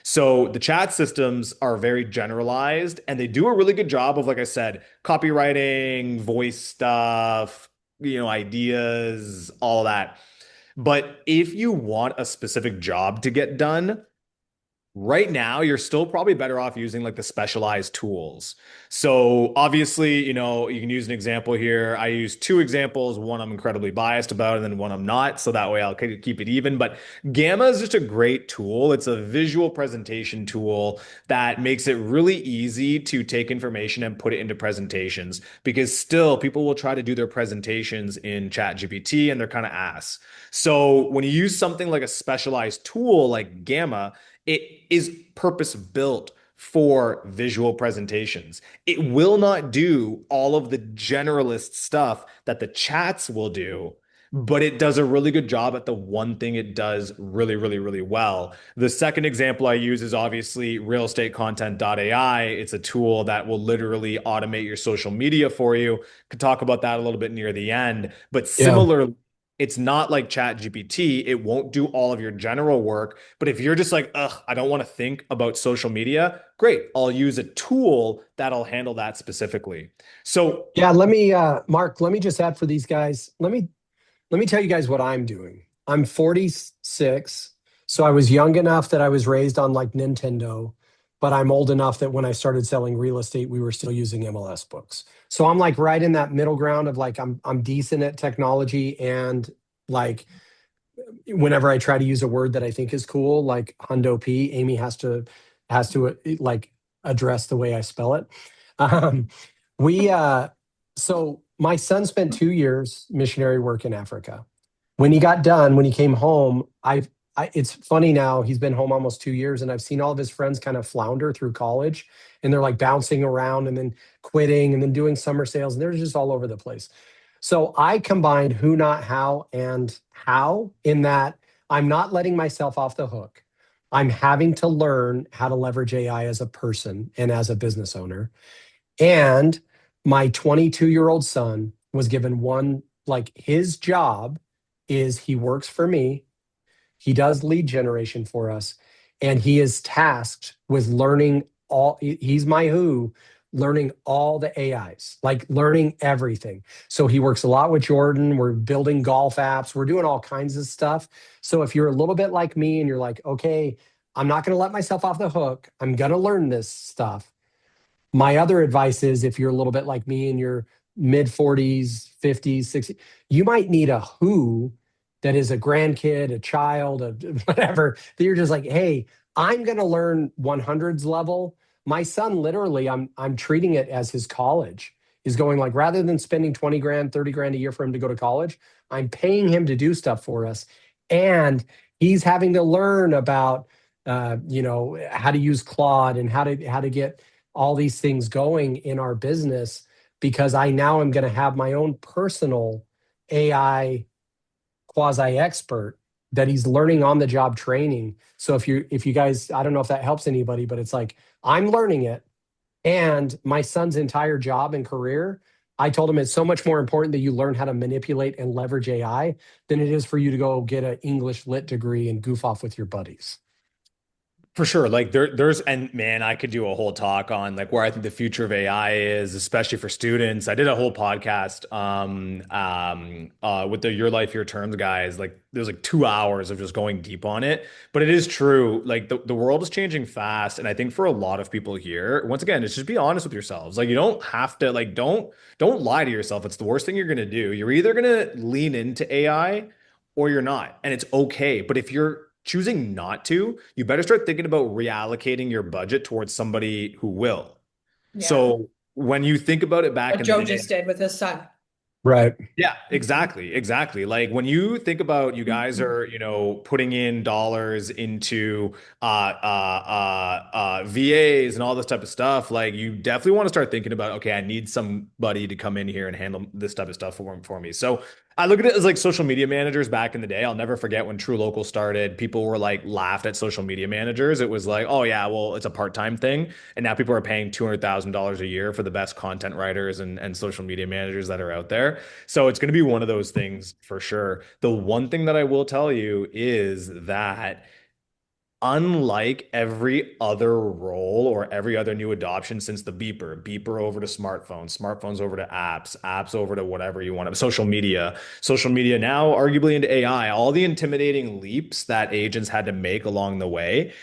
So the chat systems are very generalized and they do a really good job of, like I said, copywriting, voice stuff, ideas, all that. But if you want a specific job to get done, right now, you're still probably better off using like the specialized tools. So obviously, you can use an example here. I use two examples. One I'm incredibly biased about, and then one I'm not. So that way I'll keep it even. But Gamma is just a great tool. It's a visual presentation tool that makes it really easy to take information and put it into presentations because still people will try to do their presentations in ChatGPT and they're kind of ass. So when you use something like a specialized tool like Gamma, it is purpose built for visual presentations. It will not do all of the generalist stuff that the chats will do, but it does a really good job at the one thing it does really, really, really well. The second example I use is obviously realestatecontent.AI. It's a tool that will literally automate your social media for you. Could talk about that a little bit near the end, but Yeah. similarly, It's not like Chat GPT. It won't do all of your general work. But if you're just like, ugh, I don't want to think about social media, great. I'll use a tool that'll handle that specifically. So Yeah, Marc, let me just add for these guys. Let me tell you guys what I'm doing. I'm 46, so I was young enough that I was raised on like Nintendo, but I'm old enough that when I started selling real estate, we were still using MLS books. So I'm like right in that middle ground of like I'm decent at technology, and like whenever I try to use a word that I think is cool, like hundo p, Amy has to like address the way I spell it. Um, we so my son spent 2 years missionary work in Africa. When he got done, when he came home, it's funny now, he's been home almost 2 years, and I've seen all of his friends kind of flounder through college, and they're like bouncing around and then quitting and then doing summer sales, and they're just all over the place. So I combined who, not how, and how, in that I'm not letting myself off the hook. I'm having to learn how to leverage AI as a person and as a business owner. And my 22-year-old son was given one, like his job is he works for me, he does lead generation for us, and he is tasked with learning he's my who, learning all the AIs, like learning everything. So he works a lot with Jordan. We're building golf apps. We're doing all kinds of stuff. So if you're a little bit like me and you're like, okay, I'm not going to let myself off the hook, I'm going to learn this stuff. My other advice is if you're a little bit like me and you're mid 40s, 50s, 60s, you might need a who that is a grandkid, a child, a whatever, that you're just like, hey, I'm going to learn 100s level. My son, literally, I'm treating it as his college. He's going like, rather than spending 20 grand, 30 grand a year for him to go to college, I'm paying him to do stuff for us. And he's having to learn about, how to use Claude and how to get all these things going in our business, because I now am going to have my own personal AI quasi expert that he's learning on the job training. So if you guys, I don't know if that helps anybody, but it's like I'm learning it, and my son's entire job and career, I told him it's so much more important that you learn how to manipulate and leverage AI than it is for you to go get an English lit degree and goof off with your buddies. for sure. Like there's, and man, I could do a whole talk on like where I think the future of AI is, especially for students. I did a whole podcast with the Your Life, Your Terms guys. Like there's like 2 hours of just going deep on it. But it is true. Like the world is changing fast. And I think for a lot of people here, once again, it's just be honest with yourselves. Like you don't have to like don't lie to yourself. It's the worst thing you're gonna do. You're either gonna lean into AI or you're not. And it's okay. But if you're choosing not to, you better start thinking about reallocating your budget towards somebody who will. Yeah. So when you think about it back What in the Joe day, just did with his son. Right. yeah, exactly, exactly. Like when you think about you guys are, putting in dollars into VAs and all this type of stuff, like you definitely want to start thinking about, okay, I need somebody to come in here and handle this type of stuff for me. So I look at it as like social media managers back in the day. I'll never forget when True Local started, people were like laughed at social media managers. It was like, oh yeah, well, it's a part-time thing. And now people are paying $200,000 a year for the best content writers and social media managers that are out there. So it's going to be one of those things for sure. The one thing that I will tell you is that unlike every other role or every other new adoption since the beeper over to smartphones over to apps over to whatever you want, social media now arguably into AI, all the intimidating leaps that agents had to make along the way,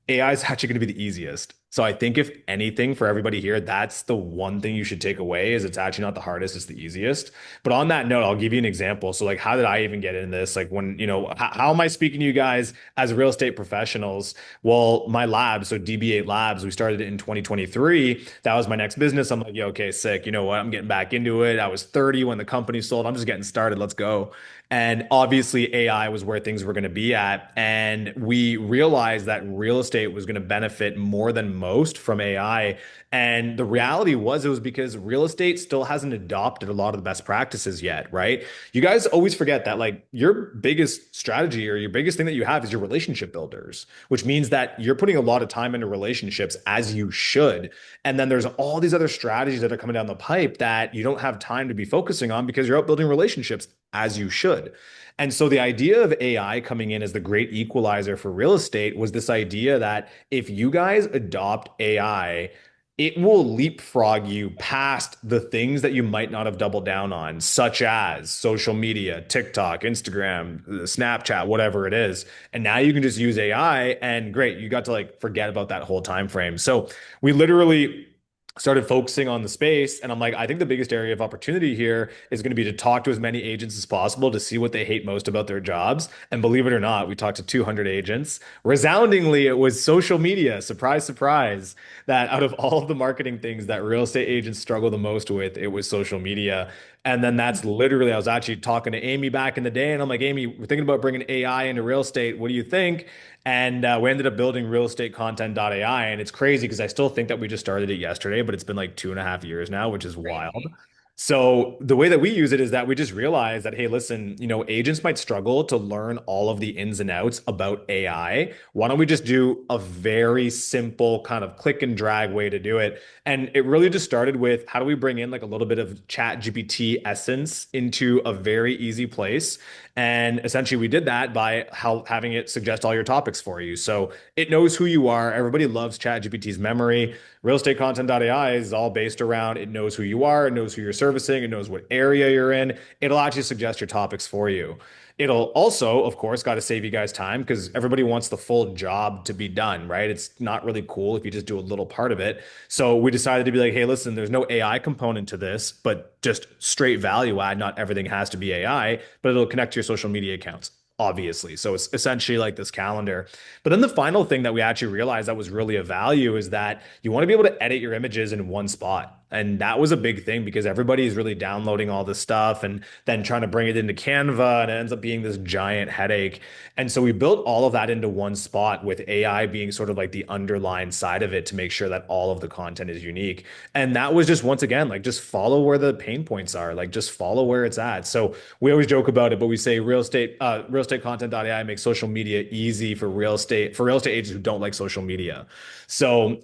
AI is actually going to be the easiest. So I think if anything for everybody here, that's the one thing you should take away is it's actually not the hardest, it's the easiest. But on that note, I'll give you an example. So like, how did I even get in this? Like when, how am I speaking to you guys as real estate professionals? Well, my lab, so DB8 Labs, we started it in 2023. That was my next business. I'm like, yeah, okay, sick. You know what? I'm getting back into it. I was 30 when the company sold. I'm just getting started. Let's go. And obviously, AI was where things were going to be at. And we realized that real estate was going to benefit more than most from AI. And the reality was it was because real estate still hasn't adopted a lot of the best practices yet, right? You guys always forget that like your biggest strategy or your biggest thing that you have is your relationship builders, which means that you're putting a lot of time into relationships as you should. And then there's all these other strategies that are coming down the pipe that you don't have time to be focusing on because you're out building relationships as you should. And so the idea of AI coming in as the great equalizer for real estate was this idea that if you guys adopt AI, it will leapfrog you past the things that you might not have doubled down on, such as social media, TikTok, Instagram, Snapchat, whatever it is. And now you can just use AI and great, you got to like forget about that whole time frame. So we literally started focusing on the space. And I'm like, I think the biggest area of opportunity here is going to be to talk to as many agents as possible to see what they hate most about their jobs. And believe it or not, we talked to 200 agents. Resoundingly, it was social media. Surprise, surprise, that out of all of the marketing things that real estate agents struggle the most with, it was social media. And then that's literally, I was actually talking to Amy back in the day, and I'm like, Amy, we're thinking about bringing AI into real estate. What do you think? And we ended up building real.content.AI. And it's crazy because I still think that we just started it yesterday, but it's been like 2.5 years now, which is wild. So the way that we use it is that we just realize that, hey, listen, agents might struggle to learn all of the ins and outs about AI. Why don't we just do a very simple kind of click and drag way to do it? And it really just started with how do we bring in like a little bit of chat GPT essence into a very easy place? And essentially we did that by having it suggest all your topics for you. So it knows who you are. Everybody loves chat GPT's memory. Realestatecontent.ai is all based around it knows who you are, it knows who you're servicing, it knows what area you're in. It'll actually suggest your topics for you. It'll also, of course, got to save you guys time because everybody wants the full job to be done, right? It's not really cool if you just do a little part of it. So we decided to be like, hey, listen, there's no AI component to this, but just straight value add. Not everything has to be AI, but it'll connect to your social media accounts, obviously. So it's essentially like this calendar. But then the final thing that we actually realized that was really a value is that you want to be able to edit your images in one spot. And that was a big thing because everybody is really downloading all this stuff and then trying to bring it into Canva, and it ends up being this giant headache. And so we built all of that into one spot with AI being sort of like the underlying side of it to make sure that all of the content is unique. And that was just, once again, like just follow where the pain points are, like just follow where it's at. So we always joke about it, but we say realestatecontent.ai makes social media easy for real estate agents who don't like social media. So,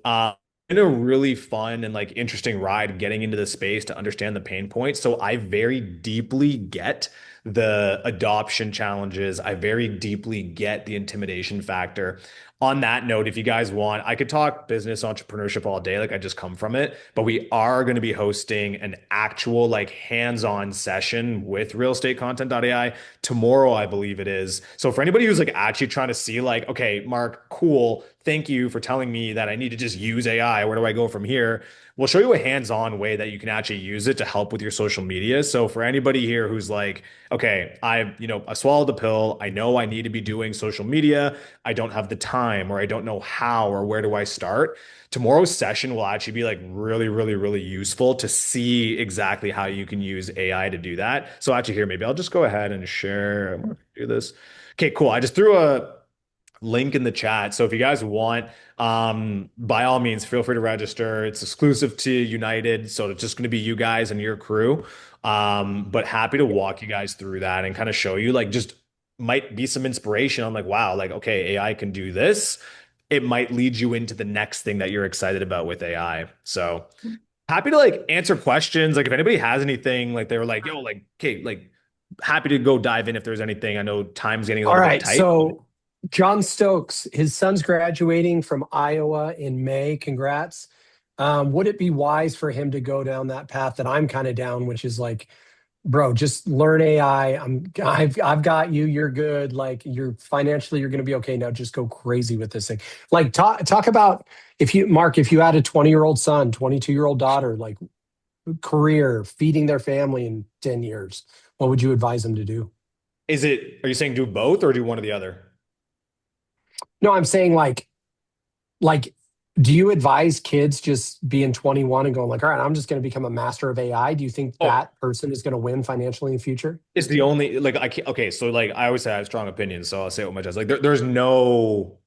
been a really fun and like interesting ride getting into the space to understand the pain points. So I very deeply get the adoption challenges. I very deeply get the intimidation factor. On that note, if you guys want, I could talk business entrepreneurship all day, like I just come from it, but we are going to be hosting an actual like hands-on session with realestatecontent.ai tomorrow, I believe it is. So for anybody who's like actually trying to see like, okay, Marc, cool. Thank you for telling me that I need to just use AI. Where do I go from here? We'll show you a hands-on way that you can actually use it to help with your social media. So for anybody here who's like, okay, I swallowed the pill. I know I need to be doing social media. I don't have the time, or I don't know how, or where do I start? Tomorrow's session will actually be like really, really, really useful to see exactly how you can use AI to do that. So actually here, maybe I'll just go ahead and share. I'm gonna do this. Okay, cool. I just threw a link in the chat. So if you guys want, by all means, feel free to register. It's exclusive to United. So it's just going to be you guys and your crew. But happy to walk you guys through that and kind of show you like just might be some inspiration on like, wow, like, okay, AI can do this. It might lead you into the next thing that you're excited about with AI. So happy to like answer questions. Like if anybody has anything, like they were like, yo, like, okay, like happy to go dive in if there's anything. I know time's getting a All little bit right. tight. So John Stokes, his son's graduating from Iowa in May. Congrats. Would it be wise for him to go down that path that I'm kind of down, which is like, bro, just learn AI. I've got you. You're good. Like you're financially, you're going to be okay. Now just go crazy with this thing. Like talk about Marc, if you had a 20-year-old son, 22-year-old daughter, like career, feeding their family in 10 years, what would you advise them to do? Are you saying do both or do one or the other? No, I'm saying like, do you advise kids just being 21 and going like, all right, I'm just going to become a master of AI? Do you think that person is going to win financially in the future? It's the only, like, I can't, okay. So like, I always say I have strong opinions, so I'll say it with my chest. Like there's no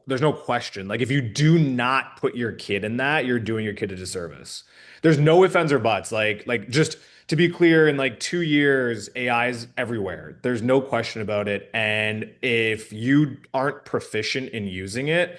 there's no question. Like if you do not put your kid in that, you're doing your kid a disservice. There's no ifs, ands, or buts. Like just to be clear, in like 2 years, AI is everywhere. There's no question about it. And if you aren't proficient in using it,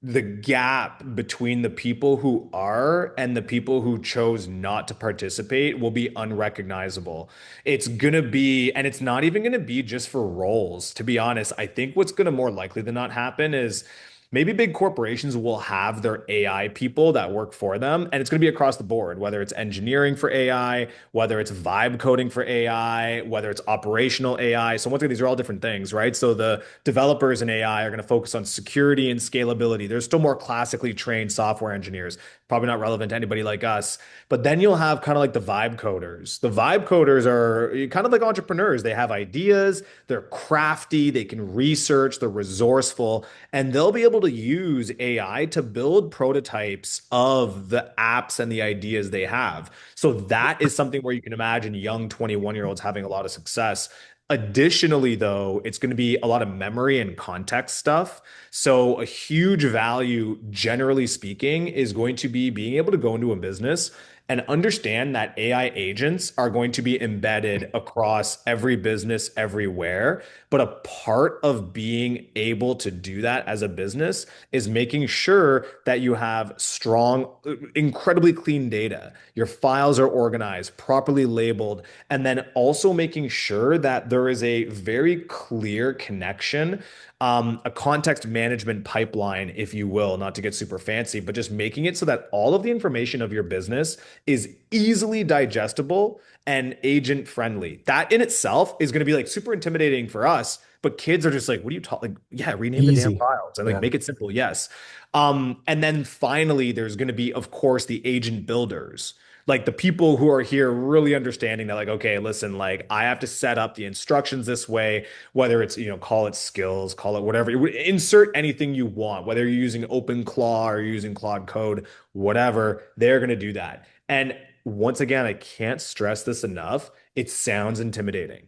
the gap between the people who are and the people who chose not to participate will be unrecognizable. It's gonna be, and it's not even gonna be just for roles. To be honest, I think what's gonna more likely than not happen is maybe big corporations will have their AI people that work for them, and it's going to be across the board, whether it's engineering for AI, whether it's vibe coding for AI, whether it's operational AI. So once again, these are all different things, right? So the developers in AI are going to focus on security and scalability. There's still more classically trained software engineers, probably not relevant to anybody like us. But then you'll have kind of like the vibe coders. The vibe coders are kind of like entrepreneurs. They have ideas, they're crafty, they can research, they're resourceful, and they'll be able to use AI to build prototypes of the apps and the ideas they have. So that is something where you can imagine young 21-year-olds having a lot of success. Additionally, though, it's going to be a lot of memory and context stuff. So, a huge value, generally speaking, is going to be being able to go into a business and understand that AI agents are going to be embedded across every business everywhere. But a part of being able to do that as a business is making sure that you have strong, incredibly clean data. Your files are organized, properly labeled, and then also making sure that there is a very clear connection, a context management pipeline, if you will, not to get super fancy, but just making it so that all of the information of your business is easily digestible and agent friendly. That in itself is going to be like super intimidating for us, but kids are just like, what are you talking? Like, yeah, rename the damn Easy. files and like Yeah. make it simple. Yes. And then finally, there's going to be, of course, the agent builders, like the people who are here really understanding that, like, okay, listen, like I have to set up the instructions this way, whether it's, call it skills, call it whatever, insert anything you want, whether you're using OpenClaw or you're using Claude Code, whatever, they're going to do that. And once again, I can't stress this enough. It sounds intimidating.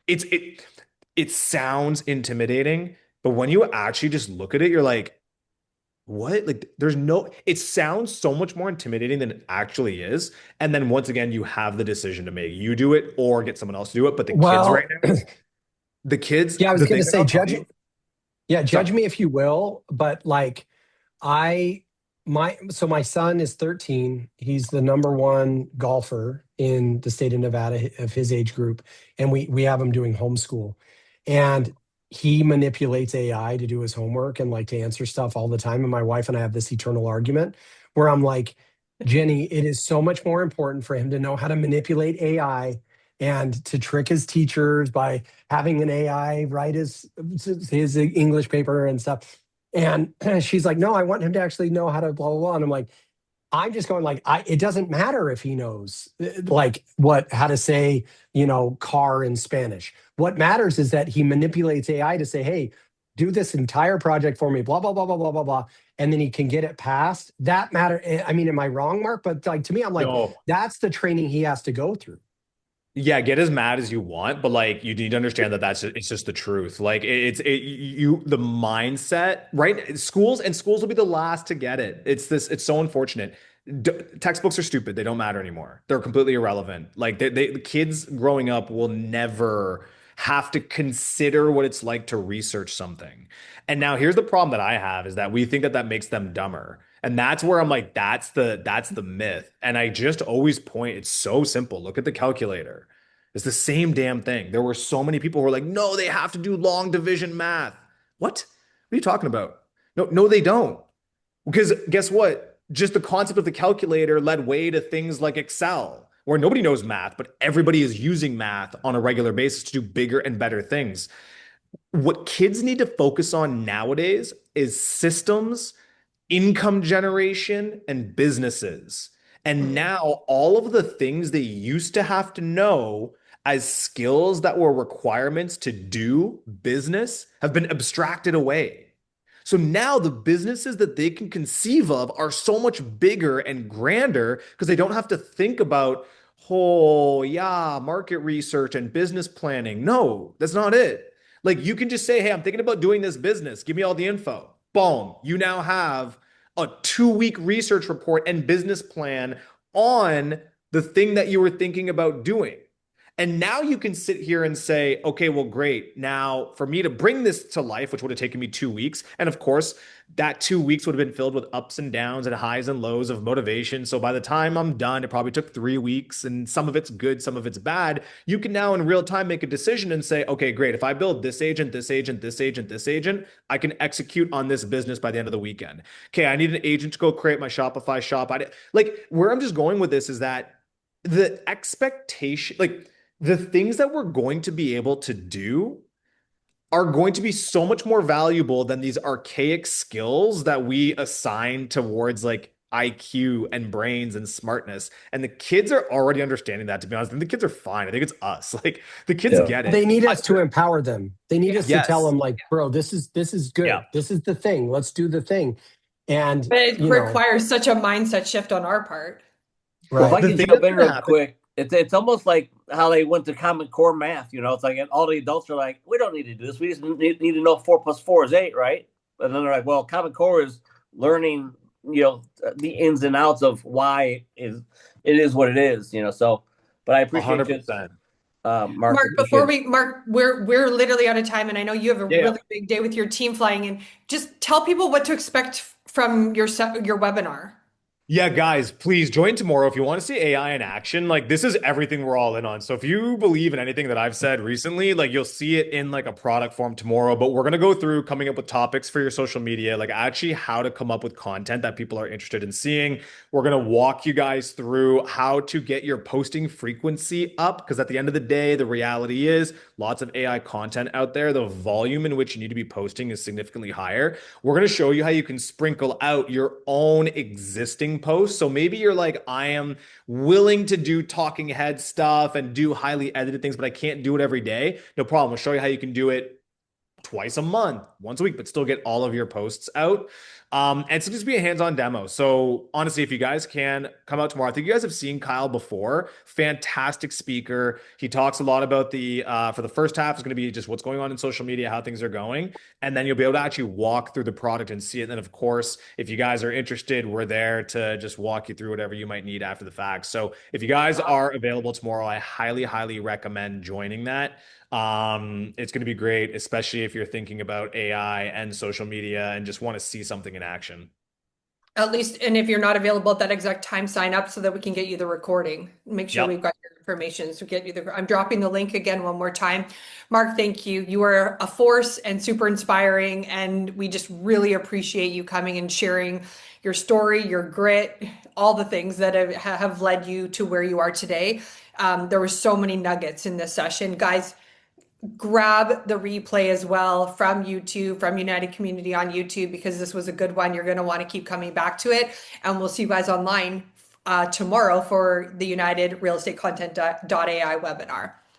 It sounds intimidating, but when you actually just look at it, you're like, what? Like, there's no, it sounds so much more intimidating than it actually is. And then once again, you have the decision to make. You do it or get someone else to do it. But the kids right Well, now, the kids, yeah, I was the going thing to that say, I'll tell judge you, it. Yeah, sorry. judge me if you will, but like I my son is 13. He's the number one golfer in the state of Nevada of his age group, and we have him doing homeschool. And he manipulates AI to do his homework and like to answer stuff all the time. And my wife and I have this eternal argument where I'm like, Jenny, it is so much more important for him to know how to manipulate AI and to trick his teachers by having an AI write his English paper and stuff. And she's like, no, I want him to actually know how to blah blah blah. And I'm like, I'm just going like, it doesn't matter if he knows like how to say, car in Spanish. What matters is that he manipulates AI to say, hey, do this entire project for me, blah blah blah blah blah blah blah, and then he can get it passed. That matter. I mean, am I wrong, Mark? But like to me, I'm like, No, that's the training he has to go through. yeah, get as mad as you want, but like you need to understand that it's just the truth. Like the mindset, right? Schools will be the last to get it. It's so unfortunate. Textbooks are stupid. They don't matter anymore. They're completely irrelevant. Like the kids growing up will never have to consider what it's like to research something. And now here's the problem that I have is that we think that that makes them dumber. And that's where I'm like, that's the myth. And I just always point, it's so simple. Look at the calculator. It's the same damn thing. There were so many people who were like, no, they have to do long division math. What? What are you talking about? No, they don't. Because guess what? Just the concept of the calculator led way to things like Excel, where nobody knows math, but everybody is using math on a regular basis to do bigger and better things. What kids need to focus on nowadays is systems, income generation, and businesses. And Mhm. now all of the things they used to have to know as skills that were requirements to do business have been abstracted away. So now the businesses that they can conceive of are so much bigger and grander because they don't have to think about, oh, yeah, market research and business planning. No, that's not it. Like you can just say, hey, I'm thinking about doing this business. Give me all the info. boom, you now have a 2 week research report and business plan on the thing that you were thinking about doing. And now you can sit here and say, okay, well, great. Now, for me to bring this to life, which would have taken me 2 weeks, and of course, that 2 weeks would have been filled with ups and downs and highs and lows of motivation. So by the time I'm done, it probably took 3 weeks, and some of it's good, some of it's bad. You can now in real time make a decision and say, okay, great. If I build this agent, this agent, this agent, this agent, I can execute on this business by the end of the weekend. Okay, I need an agent to go create my Shopify shop. Like where I'm just going with this is that the expectation, like the things that we're going to be able to do are going to be so much more valuable than these archaic skills that we assign towards like IQ and brains and smartness. And the kids are already understanding that, to be honest. And the kids are fine. I think it's us. Like the kids get it. They need us to empower them. They need us to tell them, like, bro, this is good. Yeah. This is the thing. Let's do the thing. And But it requires such a mindset shift on our part. Well, if I The can thing jump that's in gonna real quick, it's almost like how they went to Common Core math. It's like all the adults are like, we don't need to do this. We just need to know 4 + 4 is 8, right? And then they're like, well, Common Core is learning, the ins and outs of why it is what it is. So, but I appreciate 100%. Mark. Mark, we're literally out of time, and I know you have a really big day with your team flying in. Just tell people what to expect from your webinar. Yeah, guys, please join tomorrow if you want to see AI in action. Like this is everything we're all in on. So if you believe in anything that I've said recently, like you'll see it in like a product form tomorrow. But we're gonna go through coming up with topics for your social media, like actually how to come up with content that people are interested in seeing. We're gonna walk you guys through how to get your posting frequency up, because at the end of the day, the reality is lots of AI content out there. The volume in which you need to be posting is significantly higher. We're gonna show you how you can sprinkle out your own existing posts. So maybe you're like, I am willing to do talking head stuff and do highly edited things, but I can't do it every day. No problem. We'll show you how you can do it twice a month, once a week, but still get all of your posts out. And it's just be a hands-on demo. So honestly, if you guys can come out tomorrow, I think you guys have seen Kyle before. Fantastic speaker. He talks a lot about for the first half is going to be just what's going on in social media, how things are going. And then you'll be able to actually walk through the product and see it. And then of course, if you guys are interested, we're there to just walk you through whatever you might need after the fact. So if you guys are available tomorrow, I highly, highly recommend joining that. It's going to be great, especially if you're thinking about AI and social media and just want to see something in action. At least, and if you're not available at that exact time, sign up so that we can get you the recording. Make sure we've got your information. So get you I'm dropping the link again one more time. Marc, thank you. You are a force and super inspiring. And we just really appreciate you coming and sharing your story, your grit, all the things that have led you to where you are today. There were so many nuggets in this session. Guys, grab the replay as well from YouTube, from United Community on YouTube, because this was a good one. You're going to want to keep coming back to it. And we'll see you guys online tomorrow for the United Real Estate Content.AI webinar.